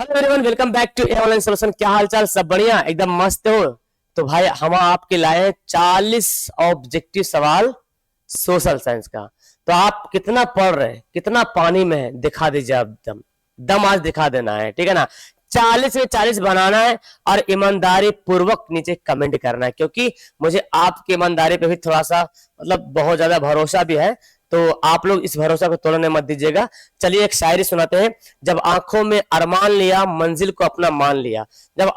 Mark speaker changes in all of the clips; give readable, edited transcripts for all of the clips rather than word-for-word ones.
Speaker 1: Hello everyone, welcome back to online solution. क्या हाल चाल? सब बढ़िया, एकदम मस्त हो। तो भाई हम आपके लाए हैं 40 ऑब्जेक्टिव सवाल सोशल साइंस का। तो आप कितना पढ़ रहे हैं, कितना पानी में है, दिखा दीजिए। आप दम दम आज दिखा देना है, ठीक है ना। 40 में 40 बनाना है और ईमानदारी पूर्वक नीचे कमेंट करना है, क्योंकि मुझे आपकी ईमानदारी पे भी थोड़ा सा बहुत ज्यादा भरोसा भी है। तो आप लोग इस भरोसा को तोड़ने मत दीजिएगा। चलिए एक शायरी सुनाते हैं। जब आंखों में अरमान लिया, मंजिल को अपना मान लिया। जब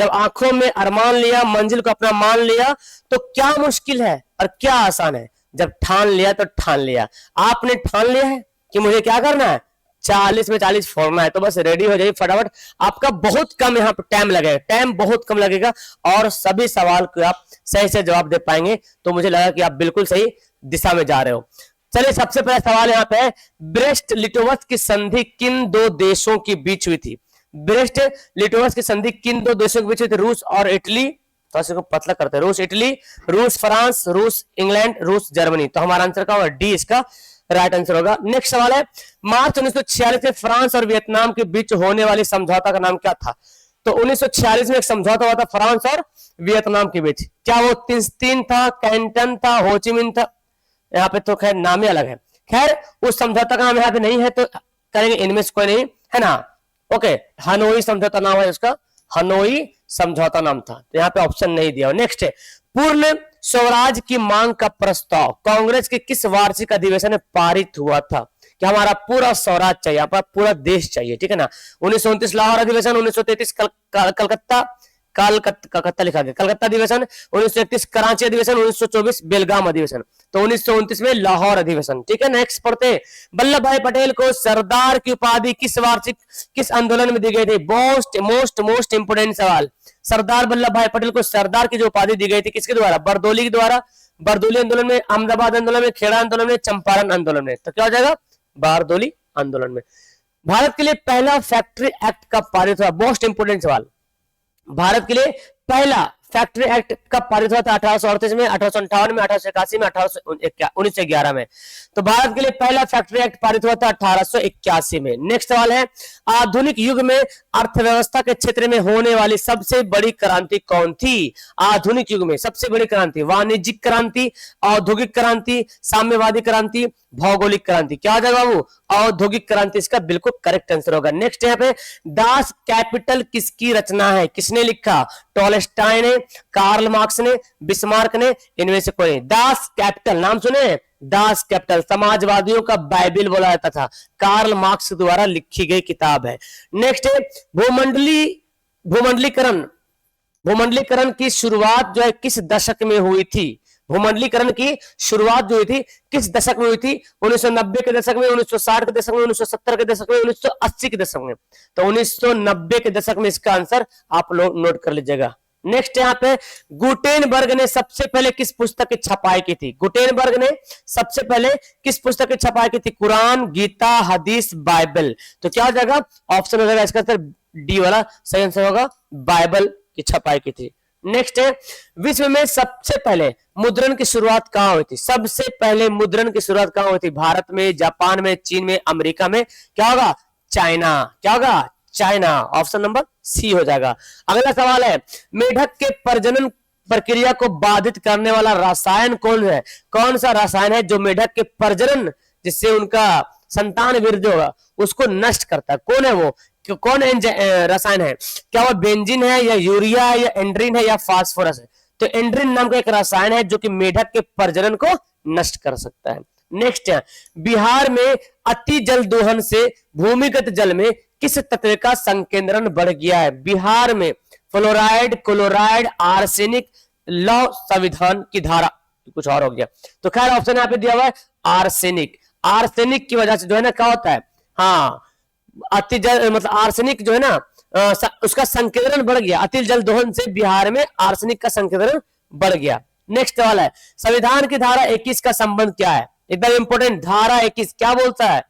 Speaker 1: आंखों में अरमान लिया, मंजिल को अपना मान लिया, तो क्या मुश्किल है और क्या आसान है। जब ठान लिया तो ठान लिया। आपने ठान लिया है कि मुझे क्या करना है, 40 में 40 फोड़ना है। तो बस रेडी हो जाइए फटाफट। आपका बहुत कम यहाँ पर टाइम लगेगा, टाइम बहुत कम लगेगा और सभी सवाल को आप सही से जवाब दे पाएंगे। तो मुझे लगा कि आप बिल्कुल सही दिशा में जा रहे हो। चलिए सबसे पहला सवाल यहाँ पे है, ब्रेस्ट लिटोवस की संधि किन दो देशों के बीच हुई थी। ब्रेस्ट लिटोवस की संधि किन दो देशों के बीच हुई थी? रूस और इटली। तो इसको पतला करते हैं, रूस इटली, रूस फ्रांस, रूस इंग्लैंड, रूस जर्मनी। तो हमारा आंसर का होगा डी, इसका राइट आंसर होगा। नेक्स्ट सवाल है, मार्च 1946 में फ्रांस और वियतनाम के बीच होने वाली समझौता का नाम क्या था। तो 1946 में एक समझौता हुआ था फ्रांस और वियतनाम के बीच। क्या वो तीन था, कैंटन था, होचिमिन था? यहाँ पे तो खैर नाम ही अलग है। खैर उस समझौता का नाम यहाँ पे नहीं है, तो करेंगे इनमें से कोई नहीं, है ना। ओके, हनोई समझौता नाम है उसका, हनोई समझौता नाम था। तो यहाँ पे ऑप्शन नहीं दिया। नेक्स्ट है, पूर्ण स्वराज की मांग का प्रस्ताव कांग्रेस के किस वार्षिक अधिवेशन में पारित हुआ था। कि हमारा पूरा स्वराज चाहिए, हमारा पूरा देश चाहिए, ठीक है ना। 1929 लाहौर अधिवेशन, 1933 कलकत्ता लिखा गया कलकत्ता अधिवेशन, 1931 कराची अधिवेशन, 1924 बेलगाम अधिवेशन। तो 1929 में लाहौर अधिवेशन, ठीक है। नेक्स्ट पढ़ते, वल्लभ भाई पटेल को सरदार की उपाधि किस आंदोलन में दी गई थी। मोस्ट इंपोर्टेंट सवाल। सरदार वल्लभ भाई पटेल को सरदार की जो उपाधि दी गई थी, किसके द्वारा? बरदोली के द्वारा। बरदोली आंदोलन में, अहमदाबाद आंदोलन में, खेड़ा आंदोलन में, चंपारण आंदोलन में। तो क्या हो जाएगा? बारदोली आंदोलन में। भारत के लिए पहला फैक्ट्री एक्ट कब पारित हुआ? मोस्ट इंपोर्टेंट सवाल। भारत के लिए पहला फैक्ट्री एक्ट कब पारित हुआ था? 1838 में, 1858 में, 1881 में, 1911 में। तो भारत के लिए पहला फैक्ट्री एक्ट पारित हुआ था 1881 में। नेक्स्ट सवाल है, आधुनिक युग में अर्थव्यवस्था के क्षेत्र में होने वाली सबसे बड़ी क्रांति कौन थी। आधुनिक युग में सबसे बड़ी क्रांति, वाणिज्यिक क्रांति, औद्योगिक क्रांति, साम्यवादी क्रांति, भौगोलिक क्रांति। क्या हो जाएगा बाबू? औद्योगिक क्रांति इसका बिल्कुल करेक्ट आंसर होगा। नेक्स्ट यहाँ पे, दास कैपिटल किसकी रचना है, किसने लिखा? टॉलस्टॉय ने, कार्ल मार्क्स ने, बिस्मार्क ने, इनमें से कोई नहीं। दास कैपिटल नाम सुने? दास कैपिटल समाजवादियों का बाइबिल बोला जाता था, कार्ल मार्क्स द्वारा लिखी गई किताब है। नेक्स्ट है, भूमंडलीकरण भूमंडलीकरण की शुरुआत जो है किस दशक में हुई थी। भूमंडलीकरण की शुरुआत जो हुई थी किस दशक में हुई थी? 1990 के दशक में, 1960 के दशक में, 1970 के दशक में, 1980 के दशक में। तो 1990 के दशक में इसका आंसर आप लोग नोट कर लीजिएगा। नेक्स्ट यहाँ पे, गुटेनबर्ग ने सबसे पहले किस पुस्तक की छपाई की थी। गुटेनबर्ग ने सबसे पहले किस पुस्तक की छपाई की थी? कुरान, गीता, हदीस, बाइबल। तो क्या हो जाएगा? ऑप्शन हो जाएगा इसका आंसर डी वाला सही आंसर होगा, बाइबल की छपाई की थी। नेक्स्ट है, विश्व में सबसे पहले मुद्रण की शुरुआत कहां हुई थी। सबसे पहले मुद्रण की शुरुआत कहां हुई थी? भारत में, जापान में, चीन में, अमेरिका में। क्या होगा? चाइना। क्या होगा? चाइना। ऑप्शन नंबर सी हो जाएगा। अगला सवाल है, मेढक के प्रजनन प्रक्रिया को बाधित करने वाला रसायन कौन है? कौन सा रसायन है जो मेढक के प्रजनन, जिससे उनका संतान वृद्धि होगा, उसको नष्ट करता है? कौन है वो? कौन रसायन है? क्या वो बेंजीन है, या यूरिया है, या एंड्रीन है, या फास्फोरस है? तो एंड्रीन नाम का एक रसायन है जो कि मेढक के प्रजनन को नष्ट कर सकता है। नेक्स्ट है, बिहार में अति जल दोहन से भूमिगत जल में किस तत्व का संकेंद्रण बढ़ गया है। बिहार में फ्लोराइड, क्लोराइड, आर्सेनिक, लौह संविधान की धारा, कुछ और हो गया। तो खैर ऑप्शन यहाँ पे दिया हुआ है आर्सेनिक। आर्सेनिक की वजह से जो है ना क्या होता है, हाँ, अति जल आर्सेनिक जो है ना उसका संकेंद्रण बढ़ गया। अति जल दोहन से बिहार में आर्सेनिक का संकेंद्रण बढ़ गया। नेक्स्ट सवाल है, संविधान की धारा 21 का संबंध क्या है? एकदम इंपोर्टेंट। धारा 21 क्या बोलता है?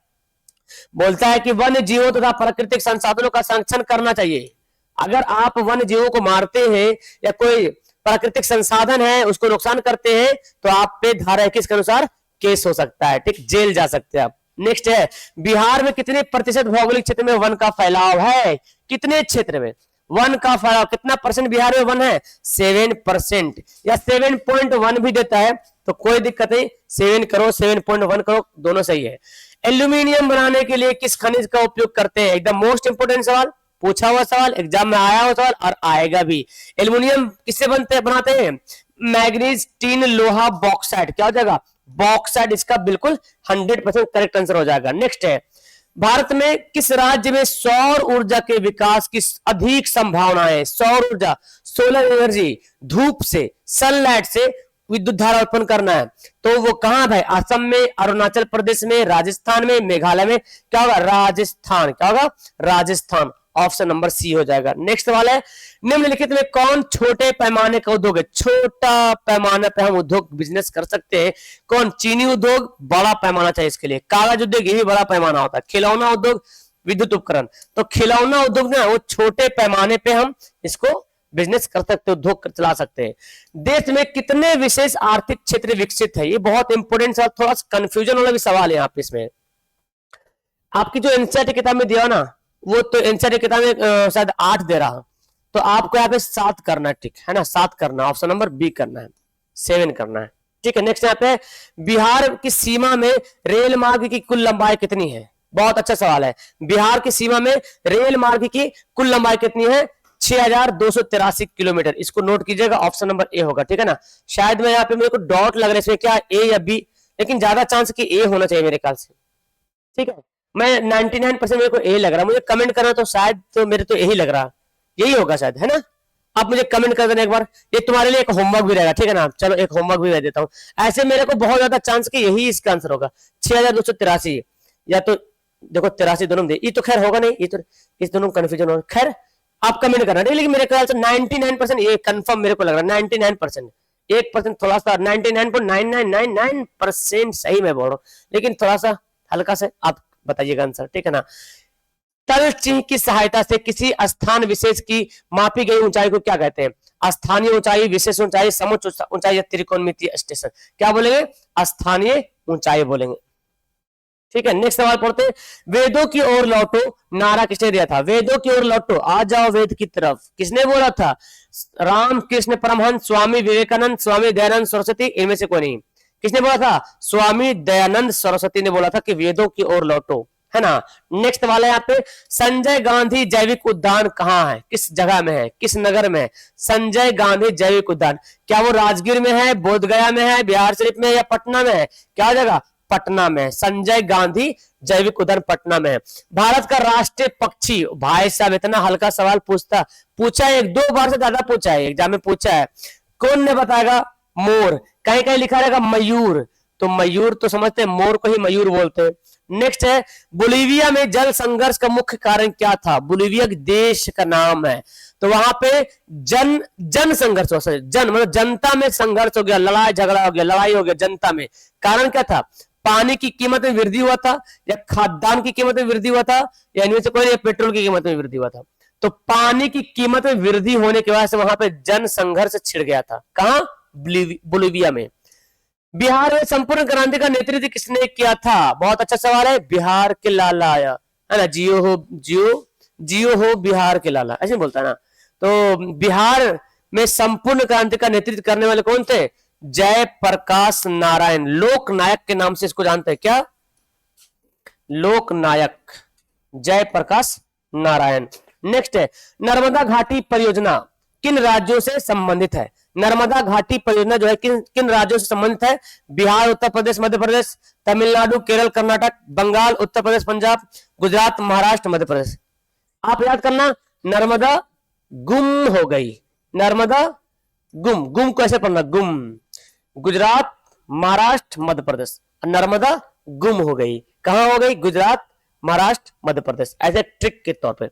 Speaker 1: बोलता है कि वन्य जीवों तथा प्राकृतिक संसाधनों का संरक्षण करना चाहिए। अगर आप वन्य जीवों को मारते हैं या कोई प्राकृतिक संसाधन है उसको नुकसान करते हैं, तो आप पे धारा 21 के अनुसार केस हो सकता है, ठीक, जेल जा सकते हैं आप। नेक्स्ट है, बिहार में कितने प्रतिशत भौगोलिक क्षेत्र में वन का फैलाव है? कितने क्षेत्र में वन का फैलाव, कितना परसेंट बिहार में वन है? 7% या 7.1 भी देता है तो कोई दिक्कत नहीं, 7 करो 7.1 करो दोनों सही है। एल्यूमिनियम बनाने के लिए किस खनिज का उपयोग करते हैं? एकदम मोस्ट इंपोर्टेंट सवाल, पूछा हुआ सवाल, एग्जाम में आया हुआ सवाल और आएगा भी। एल्यूमिनियम किससे बनाते हैं? मैग्नीज, टीन, लोहा, बॉक्साइट। क्या हो जाएगा? बॉक्साइट इसका बिल्कुल 100% करेक्ट आंसर हो जाएगा। नेक्स्ट है, भारत में किस राज्य में सौर ऊर्जा के विकास की अधिक संभावना है? सौर ऊर्जा, सोलर एनर्जी, धूप से, सनलाइट से विद्युत धारा उत्पन्न करना है तो वो कहां है? असम में, अरुणाचल प्रदेश में, राजस्थान में, मेघालय में। क्या होगा? राजस्थान। क्या होगा? राजस्थान। ऑप्शन नंबर सी हो जाएगा। नेक्स्ट सवाल है, निम्नलिखित में कौन छोटे पैमाने का उद्योग है? छोटा पैमाने पे हम उद्योग बिजनेस कर सकते हैं। कौन? चीनी उद्योग, बड़ा पैमाना चाहिए इसके लिए। कागज उद्योग, ये भी बड़ा पैमाना होता है। खिलौना उद्योग, विद्युत उपकरण। तो खिलौना उद्योग ना वो छोटे पैमाने पे हम इसको बिजनेस कर सकते, उद्योग चला सकते हैं। देश में कितने विशेष आर्थिक क्षेत्र विकसित है? ये बहुत इंपोर्टेंट सवाल, थोड़ा सा कंफ्यूजन वाला भी सवाल है यहाँ पे। इसमें आपकी जो एनसीईआरटी किताब में दिया ना, वो तो एनसीईआरटी किताब में शायद 8 दे रहा, तो आपको यहाँ पे 7 करना है, ठीक है ना? 7 करना, ऑप्शन नंबर बी करना है, 7 करना है, ठीक है। नेक्स्ट यहाँ पे, बिहार की सीमा में रेल मार्ग की कुल लंबाई कितनी है? बहुत अच्छा सवाल है। बिहार की सीमा में रेल मार्ग की कुल लंबाई कितनी है? 6283 किलोमीटर। इसको नोट कीजिएगा, ऑप्शन नंबर ए होगा, ठीक है ना? शायद मैं यहाँ पे मेरे को डॉट लग रहा है इसमें, क्या ए या बी, लेकिन ज्यादा चांस कि ए होना चाहिए मेरे ख्याल से, ठीक है। मैं 99% मेरे को ए लग रहा, मुझे कमेंट करना तो शायद तो मेरे तो यही लग रहा, यही होगा शायद, है ना? आप मुझे कमेंट कर देना एक बार, ये तुम्हारे लिए एक होमवर्क भी रहेगा, ठीक है ना? चलो एक होमवर्क भी मैं देता हूँ। ऐसे मेरे को बहुत ज्यादा चांस कि यही इसका आंसर होगा, 6283, या तो देखो 83 दोनों दे, ये तो खैर होगा नहीं, ये तो इस दोनों कंफ्यूजन होगा। खैर आप कमेंट करना, लेकिन मेरे ख्याल से 99% ये कंफर्म मेरे को लग रहा है, 99%, 1% थोड़ा सा, 99.9999% सही मैं बोल रहा हूँ, लेकिन थोड़ा सा हल्का से आप बताइएगा आंसर, ठीक है ना? तल चिन्ह की सहायता से किसी स्थान विशेष की मापी गई ऊंचाई को क्या कहते हैं? स्थानीय ऊंचाई, विशेष ऊंचाई, समुच्च ऊंचाई या त्रिकोणमितीय स्टेशन। क्या बोलेंगे? स्थानीय ऊंचाई बोलेंगे, ठीक है। नेक्स्ट सवाल पढ़ते हैं, वेदों की ओर लौटो नारा किसने दिया था? वेदों की ओर लौटो, आ जाओ वेद की तरफ, किसने बोला था? रामकृष्ण परमहंस, स्वामी विवेकानंद, स्वामी दयानंद सरस्वती, इनमें से कोई नहीं। किसने बोला था? स्वामी दयानंद सरस्वती ने बोला था कि वेदों की ओर लौटो, है ना? नेक्स्ट वाला यहाँ पे, संजय गांधी जैविक उद्यान कहाँ है? किस जगह में है? किस नगर में है संजय गांधी जैविक उद्यान? क्या वो राजगीर में है, बोधगया में है, बिहार शरीफ में है या पटना में है? क्या जगह? पटना में। संजय गांधी जैविक उद्यान पटना में है। भारत का राष्ट्रीय पक्षी, भाई साहब इतना हल्का सवाल पूछा है, 1-2 बार से ज्यादा पूछा है, एग्जाम में पूछा है, कौन ने बताएगा? मोर। कहीं कहीं लिखा रहेगा मयूर, तो मयूर तो समझते हैं, मोर को ही मयूर बोलते हैं। नेक्स्ट है, बोलीविया में जल संघर्ष का मुख्य कारण क्या था? बोलीविया देश का नाम है, तो वहां पे जन संघर्ष हो, जन मतलब जनता में संघर्ष हो गया, लड़ाई झगड़ा हो गया, लड़ाई हो गया जनता में। कारण क्या था? पानी की कीमत में वृद्धि हुआ था, या खाद्यान्न की कीमत में वृद्धि हुआ था, या इनमें से कोई पेट्रोल की कीमत में वृद्धि हुआ था। तो पानी की कीमत में वृद्धि होने की वजह से वहां पे जन संघर्ष छिड़ गया था। कहां? बोलीविया में। बिहार में संपूर्ण क्रांति का नेतृत्व किसने किया था? बहुत अच्छा सवाल है। बिहार के लाला आया, है ना? जियो हो बिहार के लाला, ऐसे बोलता है ना? तो बिहार में संपूर्ण क्रांति का नेतृत्व करने वाले कौन थे? जयप्रकाश नारायण, लोकनायक के नाम से इसको जानते हैं। क्या? लोकनायक, जयप्रकाश नारायण। नेक्स्ट है, नर्मदा घाटी परियोजना किन राज्यों से संबंधित है? नर्मदा घाटी परियोजना जो है किन राज्यों से संबंधित है? बिहार, उत्तर प्रदेश, मध्य प्रदेश, तमिलनाडु, केरल, कर्नाटक, बंगाल, उत्तर प्रदेश, पंजाब, गुजरात, महाराष्ट्र, मध्य प्रदेश। आप याद करना, नर्मदा गुम हो गई, नर्मदा गुम को ऐसे पढ़ना, गुम। गुजरात, महाराष्ट्र, मध्य प्रदेश, नर्मदा गुम हो गई। कहां हो गई? गुजरात, महाराष्ट्र, मध्य प्रदेश, ऐसे ट्रिक के तौर पे।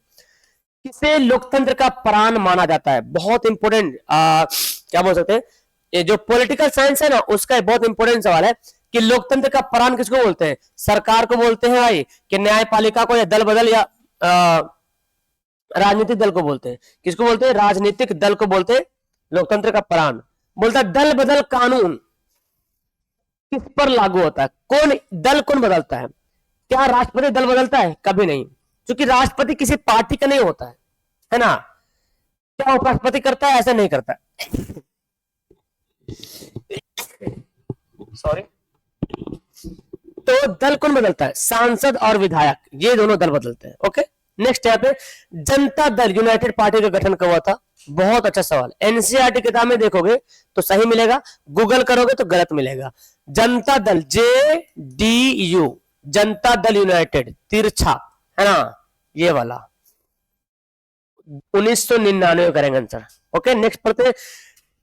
Speaker 1: किसे लोकतंत्र का प्राण माना जाता है? बहुत इंपोर्टेंट, क्या बोल सकते हैं, ये जो पॉलिटिकल साइंस है ना, उसका बहुत इंपोर्टेंट सवाल है कि लोकतंत्र का प्राण किसको बोलते हैं? सरकार को बोलते हैं भाई, कि न्यायपालिका को, या दल बदल, या राजनीतिक दल को बोलते हैं? किसको बोलते हैं? राजनीतिक दल को बोलते हैं लोकतंत्र का प्राण। बोलता है दल बदल कानून किस पर लागू होता है? कौन दल कौन बदलता है? क्या राष्ट्रपति दल बदलता है? कभी नहीं, क्योंकि राष्ट्रपति किसी पार्टी का नहीं होता है ना। क्या उपराष्ट्रपति करता है? ऐसा नहीं करता। सॉरी। तो दल कौन बदलता है? सांसद और विधायक, ये दोनों दल बदलते हैं। ओके, नेक्स्ट यहाँ पे जनता दल यूनाइटेड पार्टी का गठन कब हुआ था? बहुत अच्छा सवाल। एनसीईआरटी किताब में देखोगे तो सही मिलेगा, गूगल करोगे तो गलत मिलेगा। जनता दल JDU, जनता दल यूनाइटेड, तिरछा है ना, ये वाला 1999 करेंगे आंसर। ओके, नेक्स्ट पढ़ते हैं।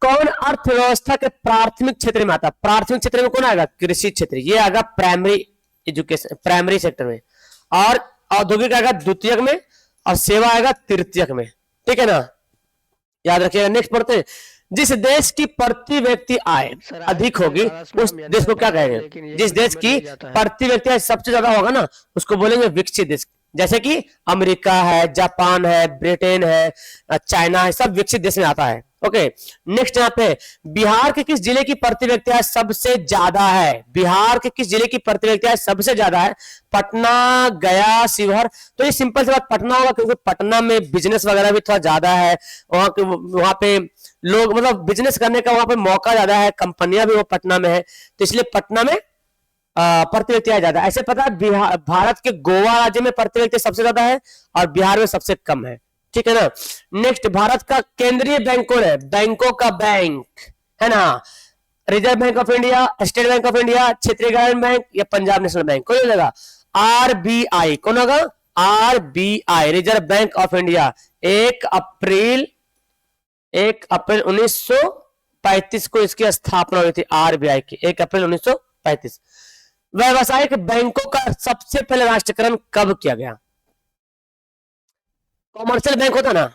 Speaker 1: कौन अर्थव्यवस्था के प्राथमिक क्षेत्र में आता है? प्राथमिक क्षेत्र में कौन आएगा? कृषि क्षेत्र, ये आएगा प्राइमरी एजुकेशन, प्राइमरी सेक्टर में, और औद्योगिक आएगा द्वितीयक में, और सेवा आएगा तृतीयक में। ठीक है ना, याद रखिएगा। नेक्स्ट पढ़ते हैं। जिस देश की प्रति व्यक्ति आय अधिक होगी उस देश को क्या कहेंगे? जिस देश की प्रति व्यक्ति आय सबसे ज्यादा होगा ना, उसको बोलेंगे विकसित देश। जैसे कि अमेरिका है, जापान है, ब्रिटेन है, चाइना है, सब विकसित देश में आता है। ओके, नेक्स्ट यहाँ पे बिहार के किस जिले की प्रति व्यक्ति आय सबसे ज्यादा है? बिहार के किस जिले की प्रति व्यक्ति आय सबसे ज्यादा है? पटना, गया, शिवहर। तो ये सिंपल सी बात पटना होगा, क्योंकि पटना में बिजनेस वगैरह भी थोड़ा ज्यादा है, वहां पे लोग मतलब बिजनेस करने का वहां पे मौका ज्यादा है, कंपनियां भी वो पटना में है, तो इसलिए पटना में प्रति व्यक्ति आय ज्यादा। ऐसे पता है बिहार, भारत के गोवा राज्य में प्रति व्यक्ति सबसे ज्यादा है और बिहार में सबसे कम है। ठीक है ना। नेक्स्ट, भारत का केंद्रीय बैंक कौन है? बैंकों का बैंक है ना, reserve bank of India, state bank of India, क्षेत्रीय ग्रामीण बैंक या पंजाब नेशनल बैंक? कौन होगा? RBI। कौन होगा? RBI, reserve bank of India. 1 अप्रैल 1935 को इसकी स्थापना हुई थी, RBI की, 1 अप्रैल 1935। व्यावसायिक बैंकों का सबसे पहले राष्ट्रीयकरण कब किया गया? कॉमर्शियल बैंक होता ना,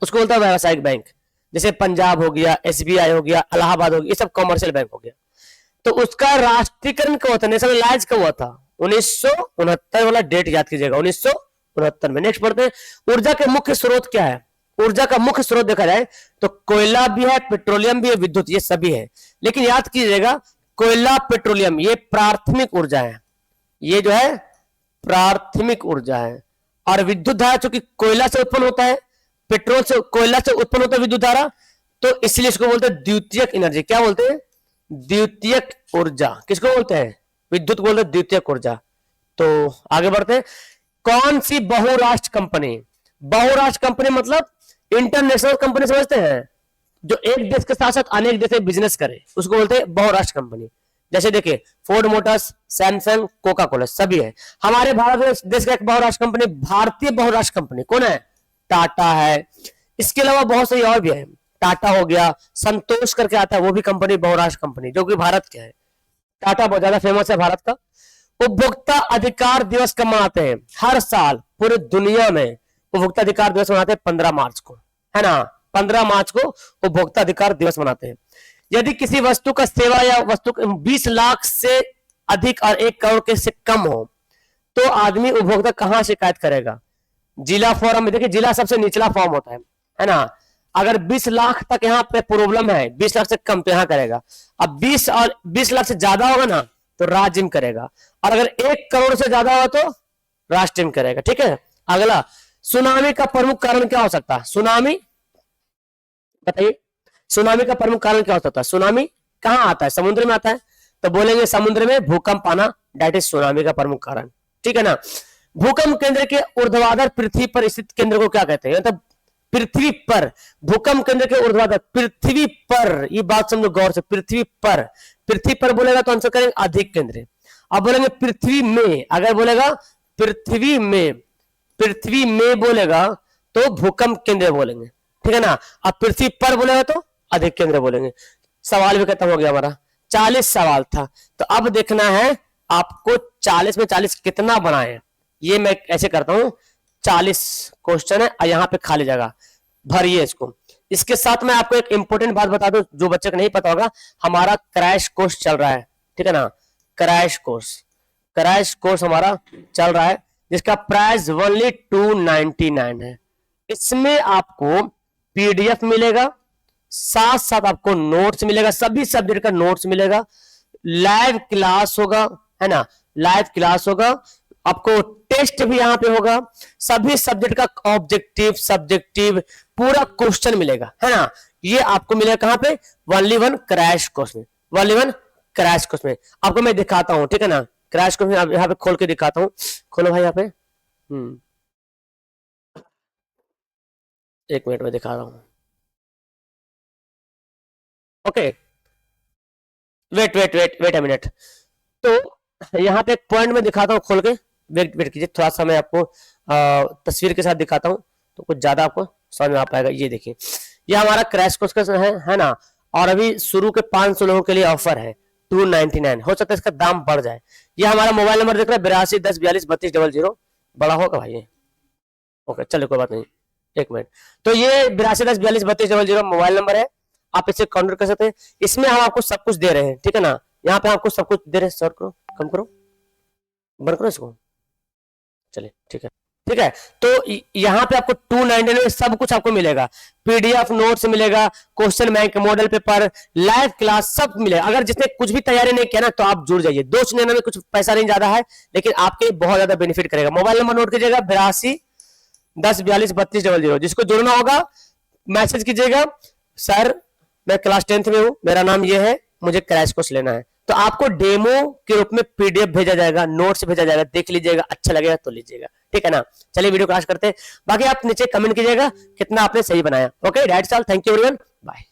Speaker 1: उसको बोलता है व्यावसायिक बैंक। जैसे पंजाब हो गया, SBI हो गया, इलाहाबाद हो गया, ये सब कॉमर्शियल बैंक हो गया। तो उसका राष्ट्रीयकरण कब होता है, नेशनलाइज कब हुआ था? 1969 वाला डेट याद कीजिएगा, 1969 में। नेक्स्ट पढ़ते हैं। ऊर्जा के मुख्य स्रोत क्या है? ऊर्जा का मुख्य स्रोत देखा जाए तो कोयला भी है, पेट्रोलियम भी है, विद्युत, ये सभी है। लेकिन याद कीजिएगा, कोयला, पेट्रोलियम ये प्राथमिक ऊर्जा है, ये जो है प्राथमिक ऊर्जा है। और विद्युत धारा चूंकि कोयला से उत्पन्न होता है, पेट्रोल से, कोयला से उत्पन्न होता है विद्युत धारा, तो इसलिए इसको बोलते हैं द्वितीयक एनर्जी। क्या बोलते हैं? द्वितीयक ऊर्जा। किसको बोलते हैं? विद्युत बोलते हैं द्वितीयक ऊर्जा। तो आगे बढ़ते हैं। कौन सी बहुराष्ट्र कंपनी? बहुराष्ट्र कंपनी मतलब इंटरनेशनल कंपनी, समझते हैं, जो एक देश के साथ साथ अनेक देश में बिजनेस करे, उसको बोलते हैं बहुराष्ट्र कंपनी। जैसे देखिए, Ford Motors, Samsung, Coca Cola, सभी है। हमारे भारत देश का एक बहुराष्ट्र कंपनी, भारतीय बहुराष्ट्र कंपनी कौन है? टाटा है। इसके अलावा बहुत सारी और भी है, टाटा हो गया, संतोष करके आता है, वो भी कंपनी बहुराष्ट्र कंपनी, जो कि भारत के है। टाटा बहुत ज्यादा फेमस है भारत का। उपभोक्ता अधिकार दिवस कब मनाते हैं? हर साल पूरे दुनिया में उपभोक्ता अधिकार दिवस मनाते हैं 15 मार्च को, है ना। 15 मार्च को उपभोक्ता अधिकार दिवस मनाते हैं। यदि किसी वस्तु का सेवा या वस्तु 20 लाख से अधिक और 1 करोड़ के से कम हो तो आदमी उपभोक्ता कहां शिकायत करेगा? जिला फॉर्म में। देखिए, जिला सबसे निचला फॉर्म होता है ना। अगर 20 लाख तक यहाँ पे प्रॉब्लम है, 20 लाख से कम तो यहाँ करेगा। अब 20 लाख से ज्यादा होगा ना तो राज्य में करेगा, और अगर 1 करोड़ से ज्यादा होगा तो राष्ट्र में करेगा। ठीक है। अगला, सुनामी का प्रमुख कारण क्या हो सकता है? सुनामी बताइए, सुनामी का प्रमुख कारण क्या हो सकता है? सुनामी कहां आता है? समुद्र में आता है, तो बोलेंगे समुद्र में भूकंप आना, दैट इज सुनामी का प्रमुख कारण। ठीक है ना। भूकंप केंद्र के ऊर्ध्वाधर पृथ्वी पर स्थित केंद्र को क्या कहते हैं? मतलब पृथ्वी पर, भूकंप केंद्र के ऊर्ध्वाधर पृथ्वी पर, ये बात समझो गौर से, पृथ्वी पर। पृथ्वी पर बोलेगा तो आंसर करेंगे अधिक केंद्र। अब बोलेंगे पृथ्वी में, अगर बोलेगा पृथ्वी में बोलेगा तो भूकंप केंद्र बोलेंगे। ठीक है ना। अब पृथ्वी पर बोलेगा तो अधिक केंद्र बोलेंगे। सवाल भी खत्म हो गया हमारा। 40 सवाल था, तो अब देखना है आपको 40 में 40 कितना बनाए। ये मैं ऐसे करता हूं, 40 क्वेश्चन है और यहाँ पे खाली जगह भरिए इसको। इसके साथ मैं आपको एक इंपॉर्टेंट बात बता दूं, जो बच्चे को नहीं पता होगा, हमारा क्रैश कोर्स चल रहा है। ठीक है ना। क्रैश कोर्स हमारा चल रहा है, जिसका प्राइस ओनली 299 है। इसमें आपको PDF मिलेगा, साथ साथ आपको नोट्स मिलेगा, सभी सब्जेक्ट का नोट्स मिलेगा, लाइव क्लास होगा, है ना, लाइव क्लास होगा, आपको टेस्ट भी यहाँ पे होगा, सभी सब्जेक्ट का ऑब्जेक्टिव सब्जेक्टिव पूरा क्वेश्चन मिलेगा, है ना। ये आपको मिलेगा कहाँ पे, ओनली वन क्रैश कोर्स में, ओनली वन क्रैश कोर्स में। आपको मैं दिखाता हूँ, ठीक है ना, क्रैश कोर्स में यहाँ पे खोल के दिखाता हूँ। खोलो भाई यहाँ पे, एक मिनट में दिखा रहा हूँ। Okay, wait wait wait wait a minute. तो यहाँ पे एक पॉइंट में दिखाता हूँ खोल के, वेट वेट कीजिए, थोड़ा सा मैं आपको तस्वीर के साथ दिखाता हूँ तो कुछ ज्यादा आपको समझ में आ पाएगा। ये देखिए, ये हमारा क्रैश कोर्स का है ना, और अभी शुरू के 500 लोगों के लिए ऑफर है 299, हो सकता है इसका दाम बढ़ जाए। ये हमारा मोबाइल नंबर दिख रहा है 8210423200, बड़ा होगा भाई ये। ओके चलो कोई बात नहीं, एक मिनट। तो ये 8210423200 मोबाइल नंबर है, आप इसे कांटेक्ट कर सकते हैं। इसमें हम आपको सब कुछ दे रहे हैं, ठीक है ना, यहाँ पे आपको सब कुछ दे रहे हैं। सॉर्ट करो, कम करो, बंद करो इसको, चलिए ठीक है, ठीक है। तो यहाँ पे आपको 299 में सब कुछ आपको मिलेगा, पीडीएफ नोट्स मिलेगा, question bank, model paper, live class सब मिलेगा। अगर जिसने कुछ भी तैयारी नहीं किया ना तो आप जुड़ जाइए। 299 में कुछ पैसा नहीं ज्यादा है, लेकिन आपके बहुत ज्यादा बेनिफिट करेगा। मोबाइल नंबर नोट कीजिएगा 8210423200, जिसको जुड़ना होगा मैसेज कीजिएगा, सर मैं क्लास 10th में हूं, मेरा नाम ये है, मुझे क्रैश कोर्स लेना है। तो आपको डेमो के रूप में पीडीएफ भेजा जाएगा, नोट्स भेजा जाएगा, देख लीजिएगा, अच्छा लगेगा तो लीजिएगा, ठीक है ना। चलिए वीडियो क्लास करते हैं, बाकी आप नीचे कमेंट कीजिएगा कितना आपने सही बनाया। Okay that's all, thank you everyone, bye.